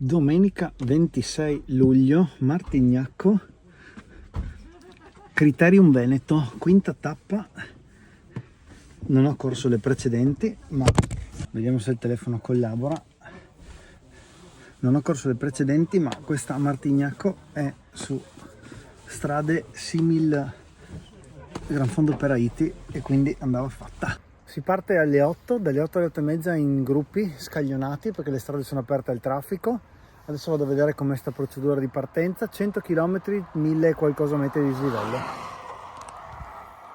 Domenica 26 luglio, Martignacco, Criterium Veneto, quinta tappa. Non ho corso le precedenti, ma vediamo se il telefono collabora. Non ho corso le precedenti, ma questa a Martignacco è su strade simil Gran Fondo per Haiti e quindi andava fatta. Si parte alle 8, dalle 8 alle 8 e mezza in gruppi scaglionati perché le strade sono aperte al traffico. Adesso vado a vedere com'è sta procedura di partenza. 100 km, 1000 e qualcosa metri di dislivello.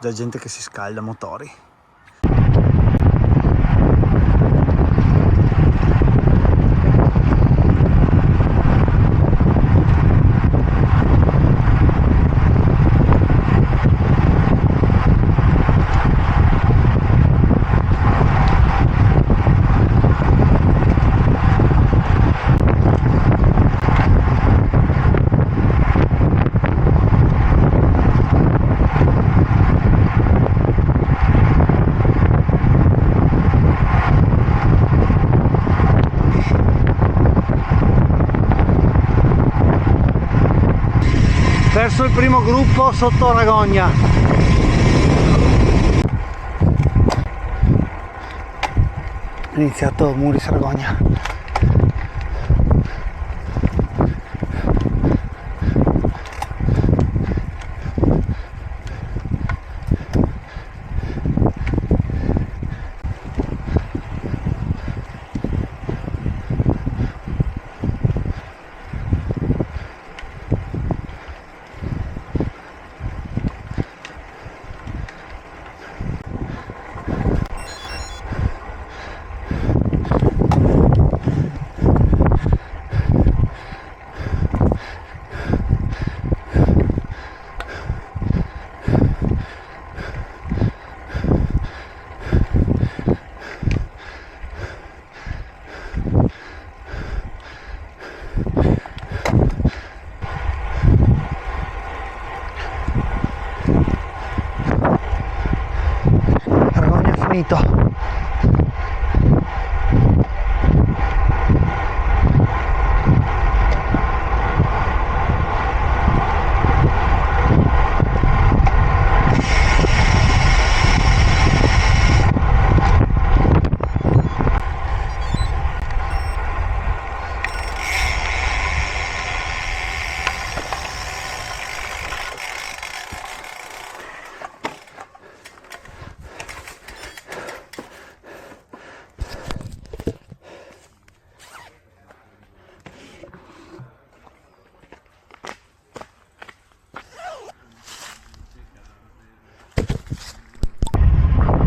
Già gente che si scalda, motori. Verso il primo gruppo sotto Ragogna. È iniziato Muris Ragogna. Ragogna è finito.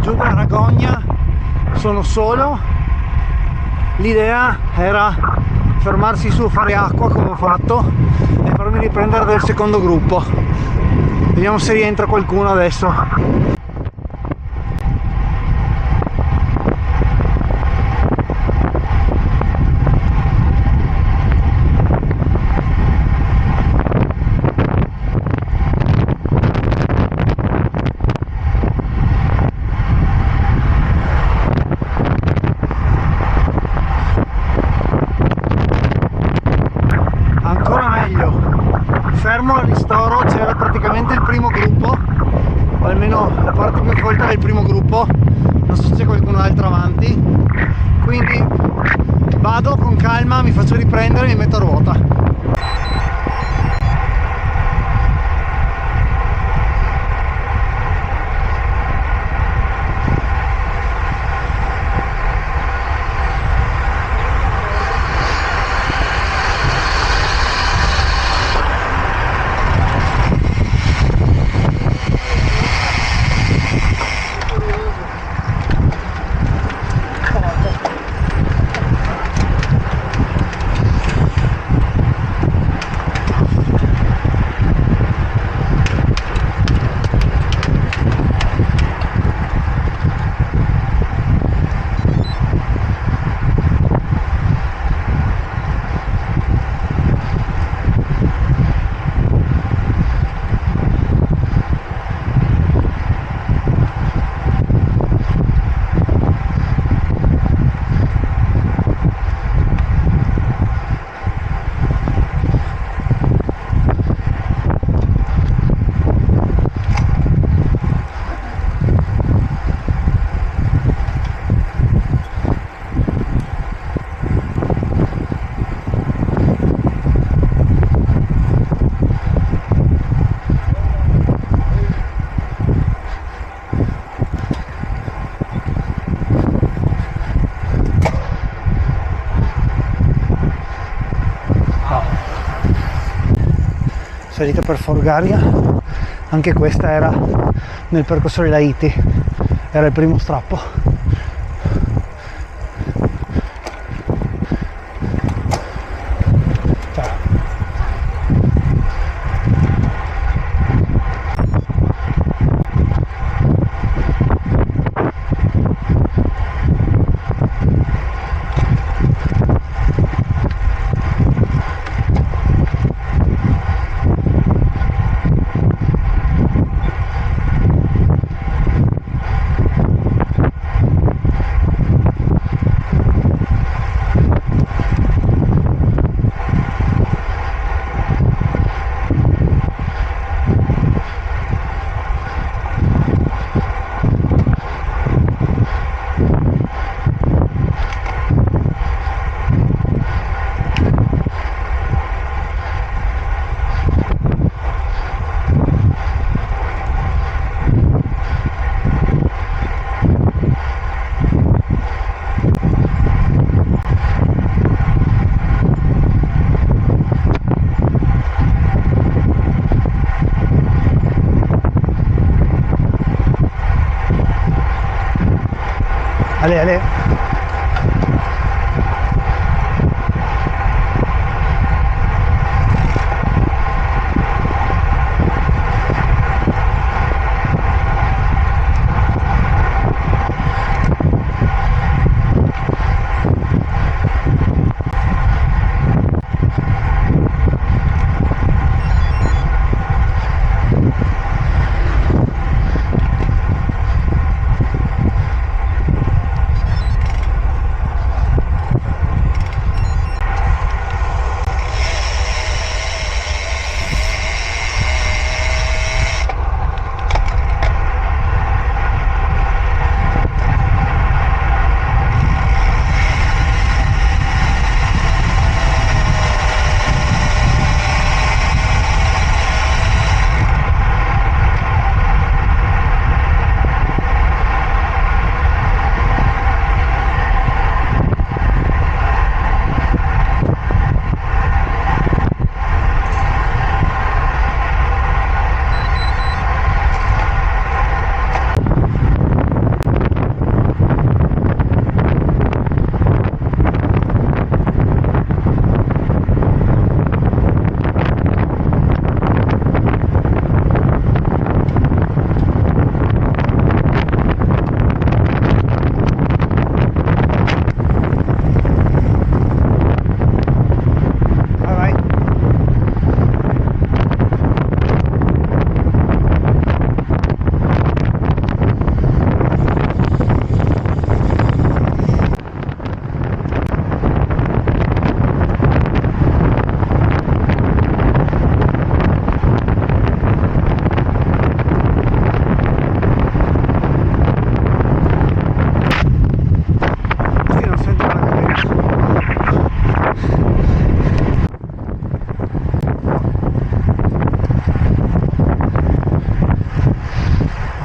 Giù da Ragogna sono solo, l'idea era fermarsi su, fare acqua come ho fatto e farmi riprendere del secondo gruppo. Vediamo se rientra qualcuno adesso. Fermo al ristoro c'era praticamente il primo gruppo, o almeno la parte più folta del primo gruppo, non so se c'è qualcun altro avanti, quindi vado con calma, mi faccio riprendere e mi metto a ruota. salita per Forgaria, anche questa era nel percorso della Iti, era il primo strappo. Allez.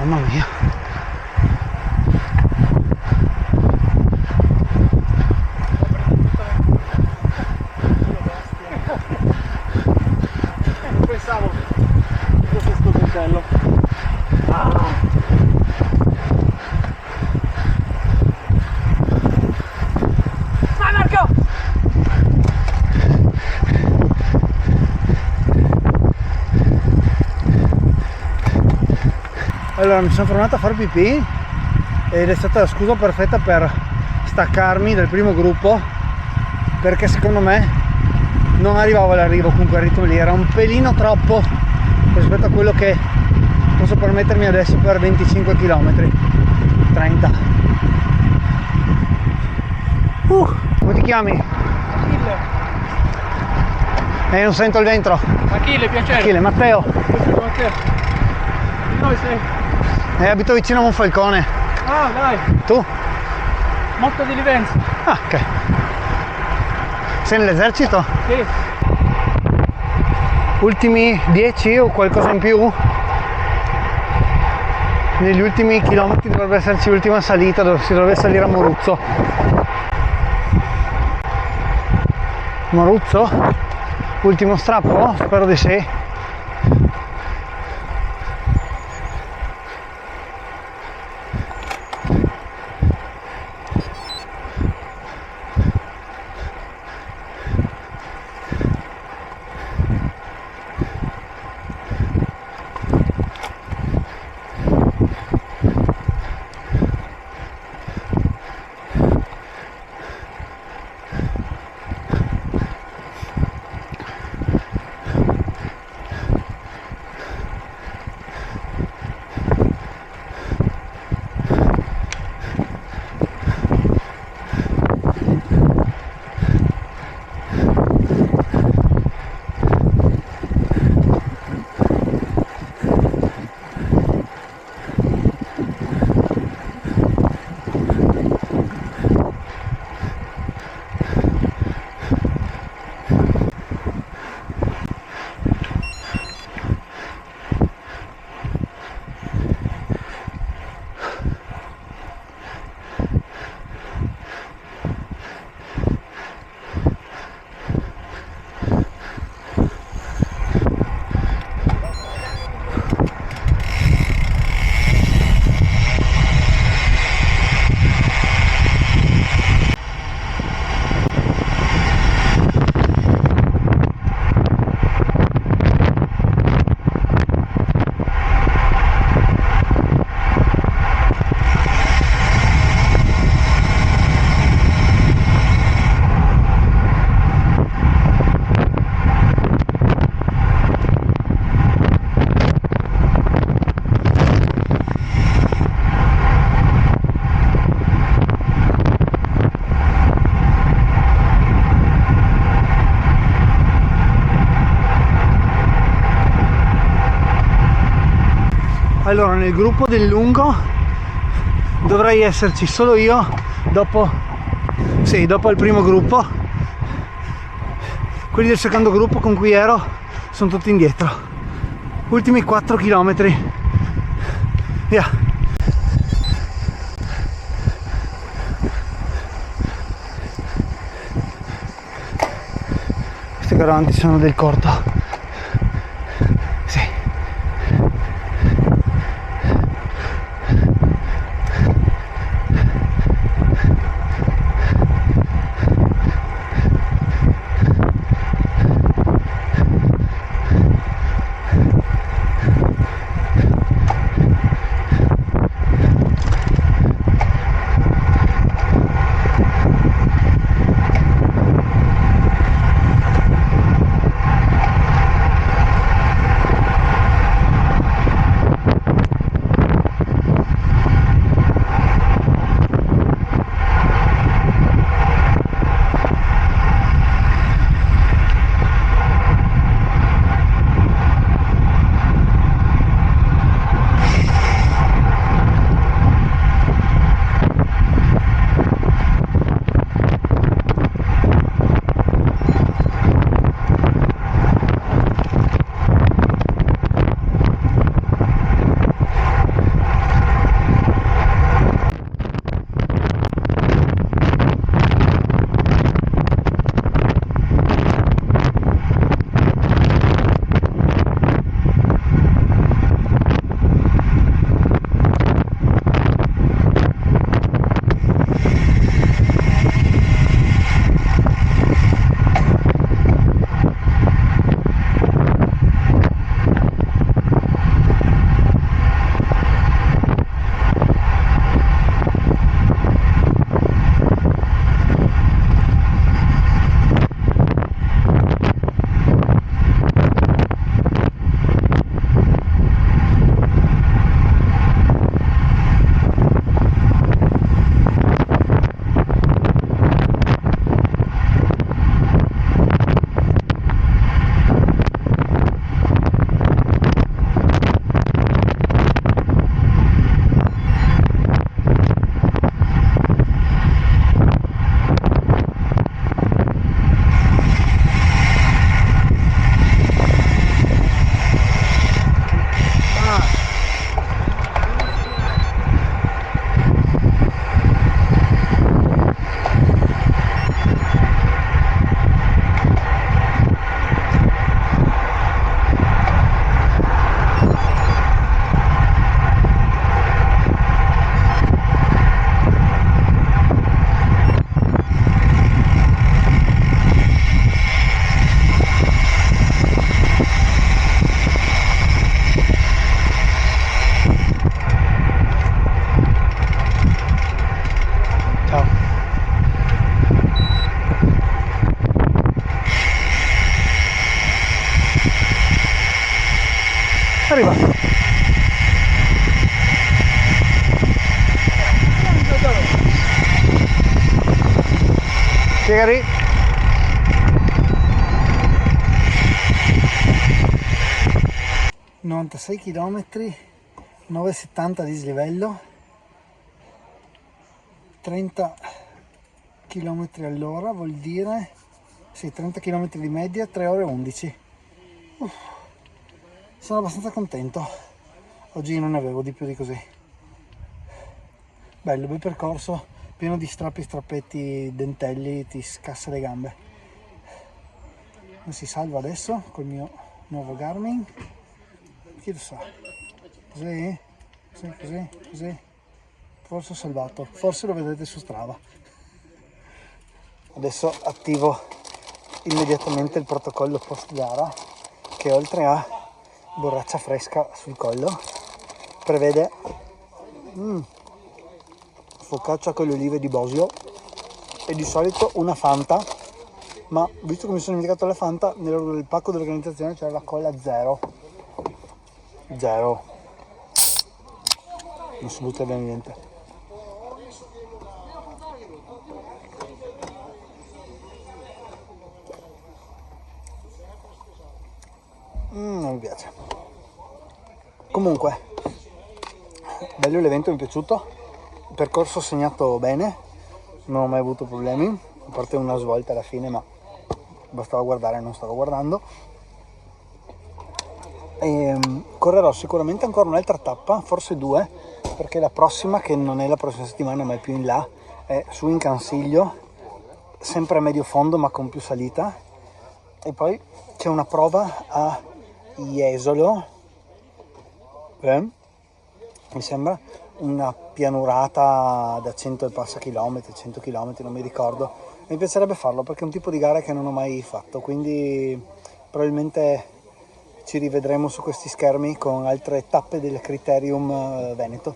Mamma mia. Pensavo fosse sto coltello. Vai Marco! Allora mi sono fermato a far pipì ed è stata la scusa perfetta per staccarmi dal primo gruppo, perché secondo me non arrivavo all'arrivo con quel ritmo lì, era un pelino troppo rispetto a quello che posso permettermi adesso per 25 km 30. Come ti chiami? Achille. Non sento il ventro. Achille, piacere. Achille, Matteo. Matteo. Di noi sei? Abito vicino a Monfalcone. Ah, dai. Tu? Motto di Livenza. Ah, ok. Sei nell'esercito? Sì. Ultimi 10 o qualcosa in più? Negli ultimi chilometri dovrebbe esserci l'ultima salita dove si dovrebbe salire a Moruzzo. Moruzzo? Ultimo strappo? Spero di sì. Allora, nel gruppo del lungo dovrei esserci solo io dopo il primo gruppo. Quelli del secondo gruppo con cui ero sono tutti indietro. Ultimi 4 km. Via. Queste che avanti sono del corto. Sì. Arriva. Piegari. ...96 km, 9,70 di dislivello, 30 km all'ora, vuol dire... sì, 30 km di media, 3 ore e 11. Sono abbastanza contento. Oggi non ne avevo di più di così. Bello, bel percorso, pieno di strappi, strappetti, dentelli, ti scassa le gambe. Si salva adesso col mio nuovo Garmin. Chi lo sa? Così? Così, così, così. Forse ho salvato, forse lo vedrete su Strava. Adesso attivo immediatamente il protocollo post gara, che oltre a borraccia fresca sul collo prevede focaccia con le olive di Bosio e di solito una Fanta, ma visto che mi sono indicato la Fanta, nel pacco dell'organizzazione c'era la colla zero, non si butta bene niente. Non mi piace. Comunque bello l'evento, mi è piaciuto, il percorso segnato bene, non ho mai avuto problemi, a parte una svolta alla fine, ma bastava guardare, non stavo guardando. E correrò sicuramente ancora un'altra tappa, forse 2, perché la prossima, che non è la prossima settimana ma è più in là, è su in Cansiglio, sempre a medio fondo ma con più salita, e poi c'è una prova a Jesolo, mi sembra una pianurata da 100 e passa chilometri, 100 km, non mi ricordo. Mi piacerebbe farlo perché è un tipo di gara che non ho mai fatto, quindi probabilmente ci rivedremo su questi schermi con altre tappe del Criterium Veneto.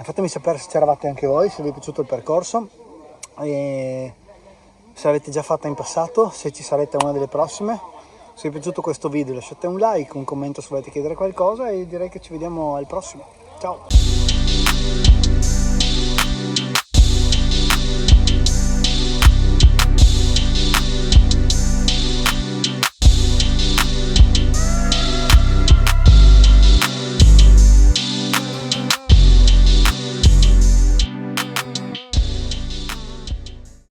Fatemi sapere se c'eravate anche voi, se vi è piaciuto il percorso, e se l'avete già fatta in passato, se ci sarete a una delle prossime. Se vi è piaciuto questo video lasciate un like, un commento se volete chiedere qualcosa, e direi che ci vediamo al prossimo. Ciao!